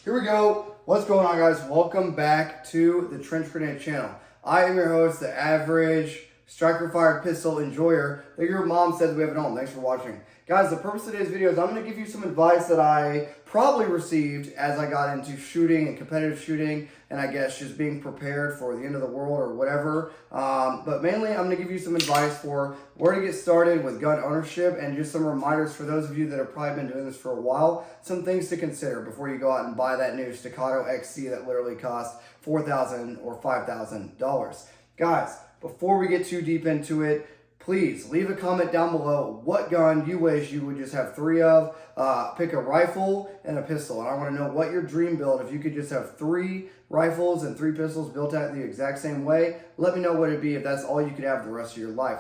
Here we go. What's going on, guys? Welcome back to the Trench Grenade channel. I am your host, the average striker-fired pistol enjoyer that your mom says we have at home. Thanks for watching. Guys, the purpose of today's video is I'm going to give you some advice that I probably received as I got into shooting and competitive shooting, and I guess just being prepared for the end of the world or whatever. But mainly, I'm going to give you some advice for where to get started with gun ownership and just some reminders for those of you that have probably been doing this for a while. Some things to consider before you go out and buy that new Staccato XC that literally costs $4,000 or $5,000. Guys, before we get too deep into it, please leave a comment down below what gun you wish you would just have 3 of. Pick a rifle and a pistol. And I want to know what your dream build, if you could just have 3 rifles and 3 pistols built out the exact same way, let me know what it'd be if that's all you could have the rest of your life.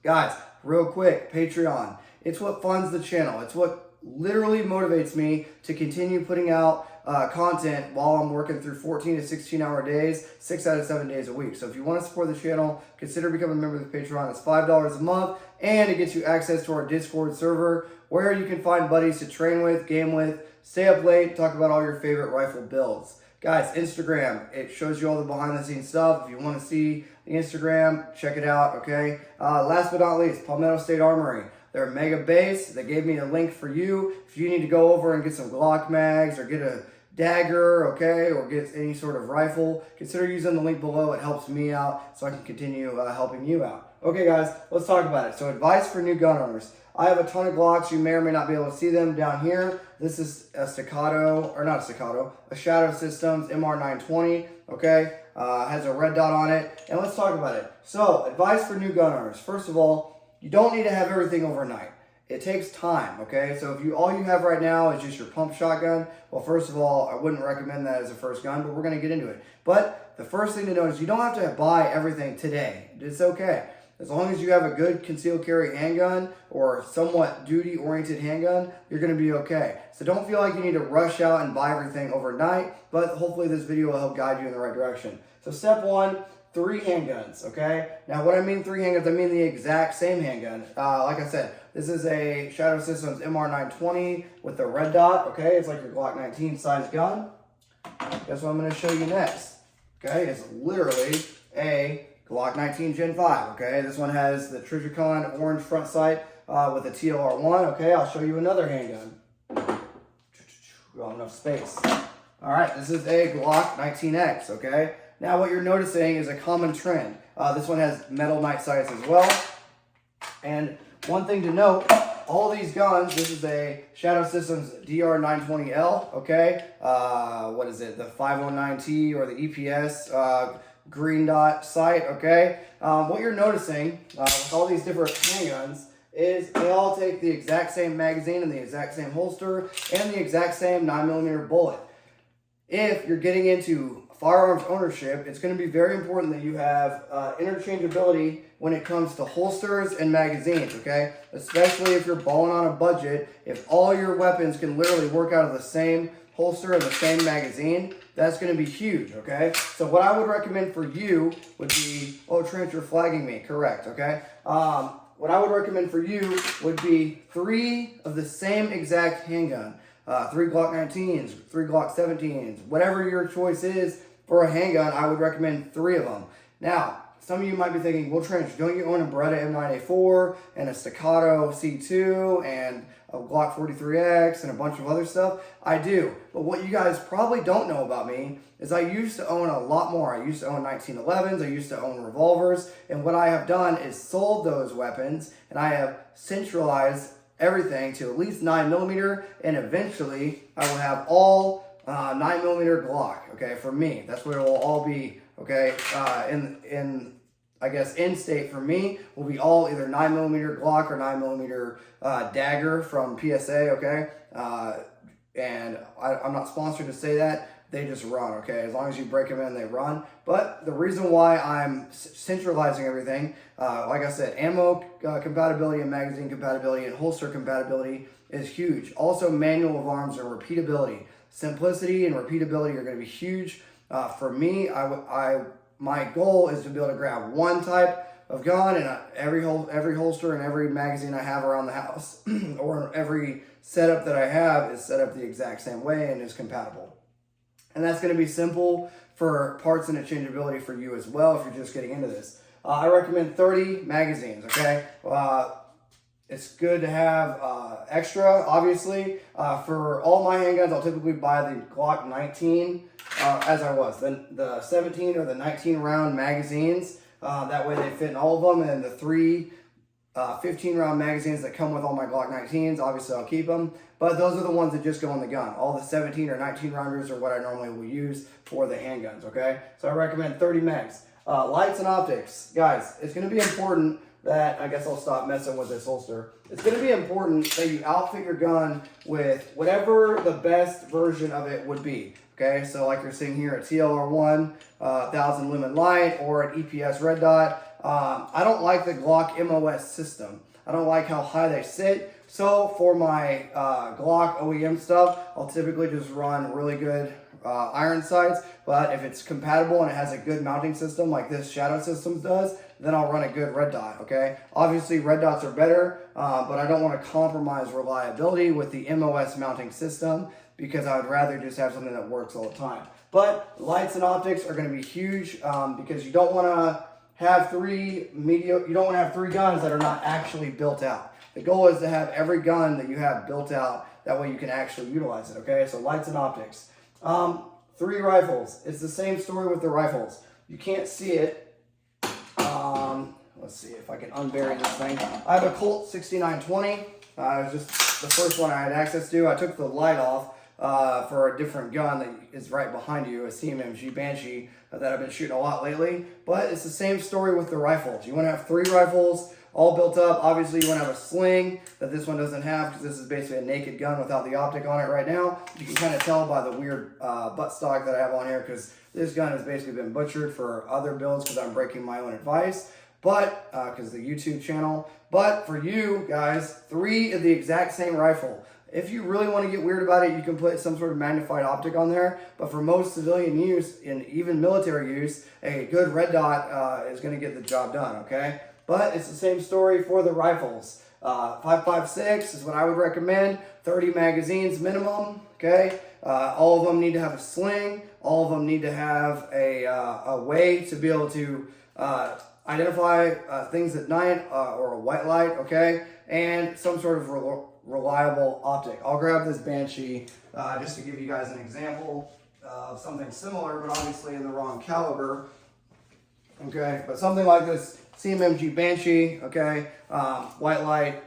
Guys, real quick, Patreon. It's what funds the channel. It's what literally motivates me to continue putting out content while I'm working through 14 to 16 hour days, 6 out of 7 days a week. So if you want to support the channel, consider becoming a member of the Patreon. It's $5 a month, and it gets you access to our Discord server where you can find buddies to train with, game with, stay up late, talk about all your favorite rifle builds. Guys, Instagram, it shows you all the behind the scenes stuff. If you want to see the Instagram, check it out, okay? Last but not least, Palmetto State Armory. They're a mega base. They gave me a link for you. If you need to go over and get some Glock mags or get a dagger, okay, or get any sort of rifle, consider using the link below. It helps me out so I can continue helping you out. Okay, guys, let's talk about it. So advice for new gun owners. I have a ton of Glocks. You may or may not be able to see them down here. This is a Staccato, or not a Staccato, a Shadow Systems MR920, okay? Has a red dot on it. And let's talk about it. So, advice for new gun owners. First of all, you don't need to have everything overnight. It takes time, okay? So if all you have right now is just your pump shotgun, well, first of all, I wouldn't recommend that as a first gun, but we're going to get into it. But the first thing to know is you don't have to buy everything today. It's okay. As long as you have a good concealed carry handgun or somewhat duty-oriented handgun, you're going to be okay. So don't feel like you need to rush out and buy everything overnight, but hopefully this video will help guide you in the right direction. So step 1, 3 handguns, okay? Now, what I mean 3 handguns, I mean the exact same handgun. Like I said, this is a Shadow Systems MR920 with the red dot, okay? It's like your Glock 19 size gun. Guess what I'm going to show you next, okay? It's literally a Glock 19 Gen 5, okay? This one has the Trijicon orange front sight with a TLR1, okay? I'll show you another handgun. We don't have enough space. All right, this is a Glock 19X, okay? Now what you're noticing is a common trend. This one has metal night sights as well. And one thing to note, all these guns, this is a Shadow Systems DR920L, okay? What is it, the 509T or the EPS green dot sight, okay? What you're noticing with all these different handguns is they all take the exact same magazine and the exact same holster and the exact same 9mm bullet. If you're getting into firearms ownership, it's going to be very important that you have interchangeability when it comes to holsters and magazines, okay? Especially if you're balling on a budget, if all your weapons can literally work out of the same holster and the same magazine, that's going to be huge, okay? So what I would recommend for you would be, oh, Trent, you're flagging me, correct, okay? What I would recommend for you would be 3 of the same exact handgun. 3 Glock 19s, 3 Glock 17s, whatever your choice is for a handgun, I would recommend 3 of them. Now, some of you might be thinking, well, Trench, don't you own a Beretta M9A4 and a Staccato C2 and a Glock 43X and a bunch of other stuff? I do. But what you guys probably don't know about me is I used to own a lot more. I used to own 1911s, I used to own revolvers, and what I have done is sold those weapons, and I have centralized everything to at least 9mm, and eventually I will have all 9mm Glock, okay, for me. That's what it will all be, okay? I guess in state for me will be all either 9mm Glock or 9mm dagger from PSA, okay? And I'm not sponsored to say that. They just run, okay? As long as you break them in, they run. But the reason why I'm centralizing everything, like I said, ammo compatibility and magazine compatibility and holster compatibility is huge. Also, manual of arms and repeatability. Simplicity and repeatability are going to be huge. For me, my goal is to be able to grab one type of gun and every holster and every magazine I have around the house or every setup that I have is set up the exact same way and is compatible. And that's going to be simple for parts interchangeability for you as well if you're just getting into this. I recommend 30 magazines, okay? It's good to have extra, obviously. For all my handguns, I'll typically buy the Glock 19 as I was. The 17 or the 19 round magazines. That way they fit in all of them. And then the 3 15 round magazines that come with all my Glock 19s, obviously I'll keep them. But those are the ones that just go in the gun. All the 17 or 19 rounders are what I normally will use for the handguns, okay? So I recommend 30 mags. Lights and optics. Guys, it's going to be important that, I guess I'll stop messing with this holster. It's going to be important that you outfit your gun with whatever the best version of it would be. Okay, so like you're seeing here, a TLR1, 1000 lumen light, or an EPS red dot. I don't like the Glock MOS system. I don't like how high they sit. So for my Glock OEM stuff, I'll typically just run really good iron sights. But if it's compatible and it has a good mounting system like this Shadow Systems does, then I'll run a good red dot, okay? Obviously, red dots are better, but I don't want to compromise reliability with the MOS mounting system because I would rather just have something that works all the time. But lights and optics are going to be huge because you don't want to have you don't want to have 3 guns that are not actually built out. The goal is to have every gun that you have built out. That way you can actually utilize it, okay? So lights and optics. 3 rifles. It's the same story with the rifles. You can't see it. Let's see if I can unbury this thing. I have a Colt 6920. It was just the first one I had access to. I took the light off for a different gun that is right behind you, a CMMG Banshee that I've been shooting a lot lately. But it's the same story with the rifles. You want to have 3 rifles all built up. Obviously, you want to have a sling that this one doesn't have because this is basically a naked gun without the optic on it right now. You can kind of tell by the weird buttstock that I have on here because this gun has basically been butchered for other builds because I'm breaking my own advice. But, because the YouTube channel. But for you guys, 3 of the exact same rifle. If you really want to get weird about it, you can put some sort of magnified optic on there. But for most civilian use and even military use, a good red dot is going to get the job done, okay? But it's the same story for the rifles. 5.56 is what I would recommend. 30 magazines minimum, okay? All of them need to have a sling. All of them need to have a way to be able to identify things at night or a white light, okay? And some sort of reliable optic. I'll grab this Banshee just to give you guys an example of something similar, but obviously in the wrong caliber, okay? But something like this CMMG Banshee, okay? White light.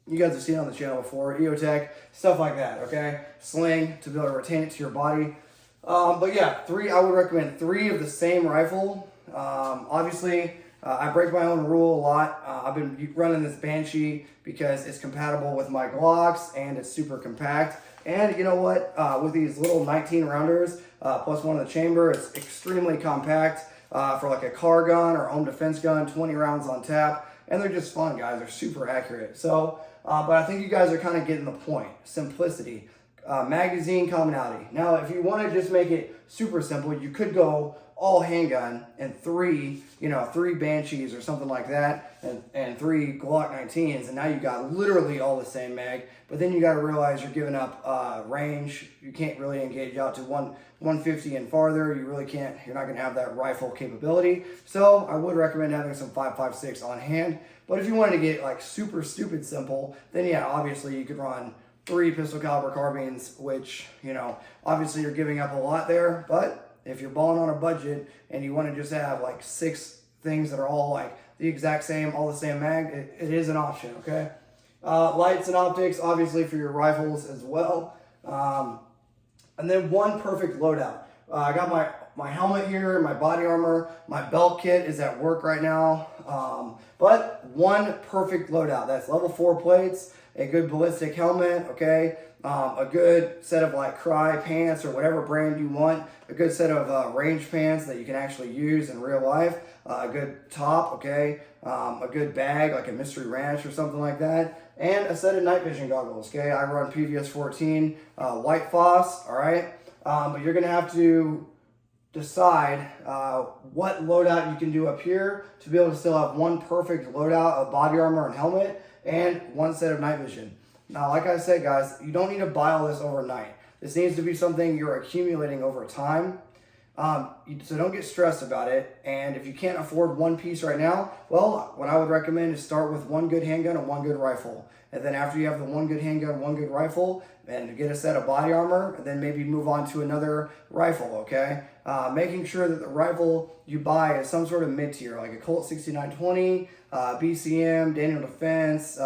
You guys have seen it on the channel before. EOTech, stuff like that, okay? Sling to be able to retain it to your body. But yeah, I would recommend 3 of the same rifle. Obviously, I break my own rule a lot. I've been running this Banshee because it's compatible with my Glocks and it's super compact. And you know what? With these little 19 rounders plus one in the chamber, it's extremely compact for like a car gun or home defense gun, 20 rounds on tap. And they're just fun, guys. They're super accurate. So, but I think you guys are kind of getting the point. Simplicity. Magazine commonality. Now, if you want to just make it super simple, you could go all handgun and 3 Banshees or something like that, and 3 Glock 19s, and now you got literally all the same mag. But then you got to realize you're giving up range. You can't really engage out to 150 and farther. You really can't. You're not going to have that rifle capability. So I would recommend having some 5.56 on hand. But if you wanted to get like super stupid simple, then yeah, obviously you could run 3 pistol caliber carbines, which, obviously you're giving up a lot there. But if you're balling on a budget and you want to just have like 6 things that are all like the exact same, all the same mag, it is an option, okay? Lights and optics, obviously for your rifles as well. And then 1 perfect loadout. I got my helmet here, my body armor, my belt kit is at work right now. But 1 perfect loadout. That's level 4 plates, a good ballistic helmet, okay? A good set of like Cry pants or whatever brand you want, a good set of range pants that you can actually use in real life, a good top, okay, a good bag like a Mystery Ranch or something like that, and a set of night vision goggles, okay? I run PVS 14 White Phos, all right? But you're going to have to decide what loadout you can do up here to be able to still have 1 perfect loadout of body armor and helmet and 1 set of night vision. Now, like I said, guys, you don't need to buy all this overnight. This needs to be something you're accumulating over time. So don't get stressed about it. And if you can't afford one piece right now, well, what I would recommend is start with one good handgun and one good rifle. And then after you have the one good handgun, one good rifle, and get a set of body armor, and then maybe move on to another rifle, okay? Making sure that the rifle you buy is some sort of mid-tier, like a Colt 6920, BCM, Daniel Defense,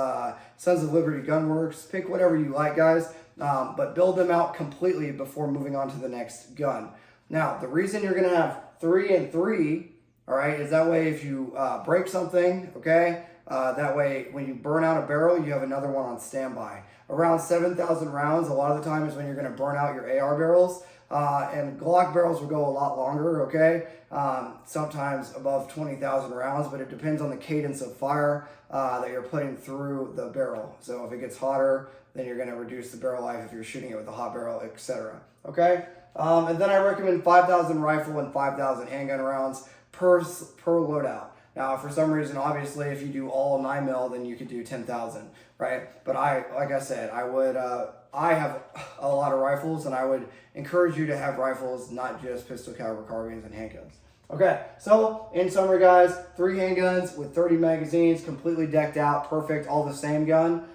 Sons of Liberty Gunworks. Pick whatever you like, guys, but build them out completely before moving on to the next gun. Now, the reason you're going to have 3 and 3, all right, is that way if you break something, okay, that way when you burn out a barrel, you have another one on standby. Around 7,000 rounds, a lot of the time is when you're going to burn out your AR barrels. And Glock barrels will go a lot longer, okay? Sometimes above 20,000 rounds, but it depends on the cadence of fire that you're putting through the barrel. So if it gets hotter, then you're going to reduce the barrel life if you're shooting it with a hot barrel, etc. Okay? And then I recommend 5,000 rifle and 5,000 handgun rounds per loadout. Now, for some reason, obviously, if you do all 9mm, then you could do 10,000, right? But like I said, I have a lot of rifles, and I would encourage you to have rifles, not just pistol caliber carbines and handguns. Okay, so in summary, guys, 3 handguns with 30 magazines, completely decked out, perfect, all the same gun.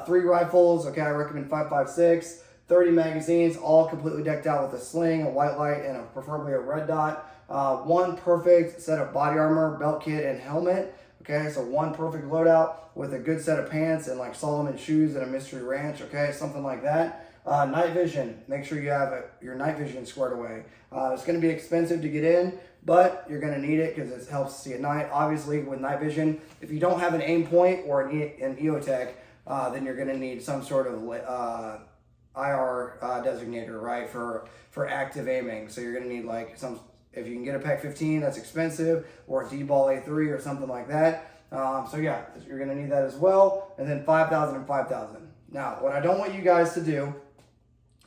3 rifles, okay, I recommend 5.56, 30 magazines, all completely decked out with a sling, a white light, and preferably a red dot. 1 perfect set of body armor, belt kit, and helmet. Okay, so 1 perfect loadout with a good set of pants and like Solomon shoes and a mystery ranch. Okay, something like that. Night vision. Make sure you have your night vision squared away. It's going to be expensive to get in, but you're going to need it because it helps see at night. Obviously, with night vision, if you don't have an aim point or an EOTech, then you're going to need some sort of IR designator, right, for active aiming. So you're going to need like if you can get a PEC 15, that's expensive, or a D-Ball A3 or something like that. So yeah, you're going to need that as well. And then 5,000 and 5,000. Now, what I don't want you guys to do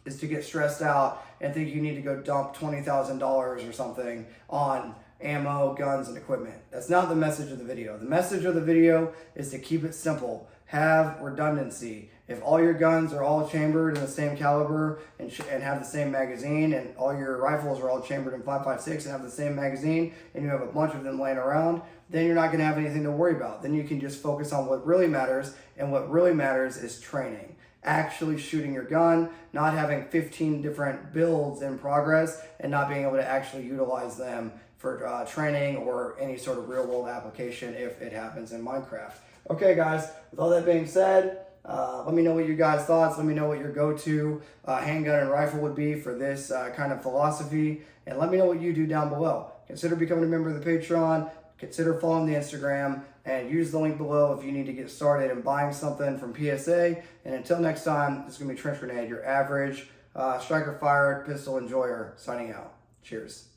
is to get stressed out and think you need to go dump $20,000 or something on ammo, guns, and equipment. That's not the message of the video. The message of the video is to keep it simple. Have redundancy. If all your guns are all chambered in the same caliber and have the same magazine, and all your rifles are all chambered in 5.56 and have the same magazine, and you have a bunch of them laying around, then you're not going to have anything to worry about. Then you can just focus on what really matters, and what really matters is training. Actually shooting your gun, not having 15 different builds in progress, and not being able to actually utilize them for training or any sort of real-world application if it happens in Minecraft. Okay, guys, with all that being said, let me know what you guys' thoughts. Let me know what your go-to handgun and rifle would be for this kind of philosophy. And let me know what you do down below. Consider becoming a member of the Patreon. Consider following the Instagram. And use the link below if you need to get started in buying something from PSA. And until next time, this is going to be Trench Grenade, your average striker-fired pistol enjoyer, signing out. Cheers.